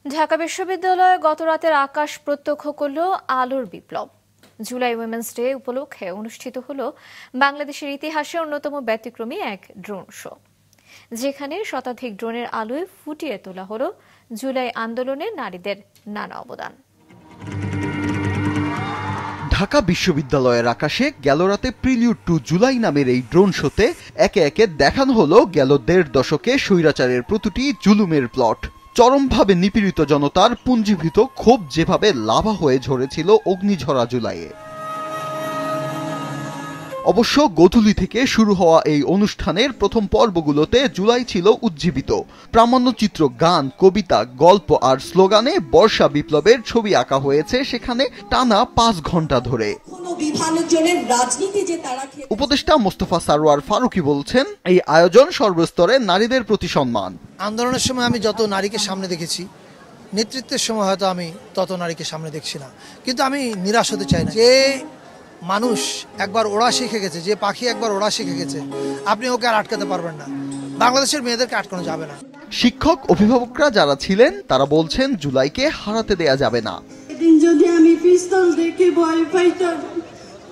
ঢাকা বিশ্ববিদ্যালয়ে গতরাতের আকাশ প্রত্যক্ষ করল আলোর বিপ্লব। জুলাই উইমেন্স ডে উপলক্ষে অনুষ্ঠিত হল বাংলাদেশের ইতিহাসে অন্যতম ব্যতিক্রমী এক ড্রোন শো, যেখানে শতাধিক ড্রোনের আলোয় ফুটিয়ে তোলা হল জুলাই আন্দোলনে নারীদের নানা অবদান। ঢাকা বিশ্ববিদ্যালয়ের আকাশে গেল রাতে প্রিলিউড টু জুলাই নামের এই ড্রোন শোতে একে একে দেখানো হলো গেল ১.৫ দশকে স্বৈরাচারের প্রতিটি জুলুমের প্লট। চরমভাবে নিপীড়িত জনতার পুঞ্জীভূত ক্ষোভ যেভাবে লাভা হয়ে ঝরেছিল অগ্নিঝরা জুলাইয়ে। অবশ্য গোধূলি থেকে শুরু হওয়া এই অনুষ্ঠানের প্রথম পর্বগুলোতে জুলাই ছিল উজ্জীবিত। প্রামাণ্যচিত্র, গান, কবিতা, গল্প আর স্লোগানে বর্ষা বিপ্লবের ছবি আঁকা হয়েছে সেখানে টানা ৫ ঘন্টা ধরে। উপদেষ্টা মোস্তফা সারোয়ার ফারুকী বলছেন, এই আয়োজন সর্বস্তরে নারীদের প্রতি সম্মান। আন্দোলনের সময় আমি যত নারীকে সামনে দেখেছি, নেতৃত্বের সময় হয়তো আমি তত নারীকে সামনে দেখছি না, কিন্তু আমি নিরাশ হতে চাই না। যে মানুষ একবার ওড়া শিখে গেছে, যে পাখি একবার ওড়া শিখে গেছে, আপনি ওকে আর আটকাতে পারবেন না। বাংলাদেশের মেয়েদেরকে আটকানো যাবে না। শিক্ষক, অভিভাবকরা যারা ছিলেন তারা বলছেন জুলাইকে হারাতে দেয়া যাবে না। এদিন যদি আমি পিস্তল দেখে ভয় পাইতাম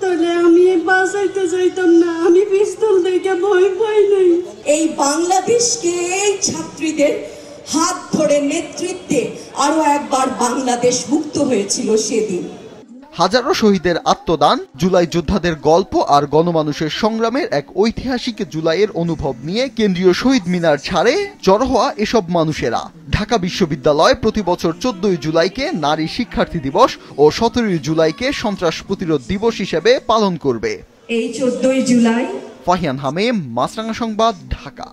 তাহলে আমি বাঁচাইতে চাইতাম না। আমি পিস্তল দেখে ভয় পাই নাই। এই বাংলাদেশকে এই ছাত্রীদের হাত ধরে নেতৃত্বে আরো একবার বাংলাদেশ মুক্ত হয়েছিল সেদিন। হাজারো শহীদের আত্মদান, জুলাই যোদ্ধাদের গল্প আর গণমানুষের সংগ্রামের এক ঐতিহাসিক জুলাইয়ের অনুভব নিয়ে কেন্দ্রীয় শহীদ মিনার ছাড়ে জড়ো হওয়া এসব মানুষেরা। ঢাকা বিশ্ববিদ্যালয় প্রতি বছর ১৪ই জুলাইকে নারী শিক্ষার্থী দিবস ও ১৭ই জুলাইকে সন্ত্রাস প্রতিরোধ দিবস হিসেবে পালন করবে। এই ১৪ই জুলাই। ফাহিয়ান হামিম, মাছরাঙা সংবাদ, ঢাকা।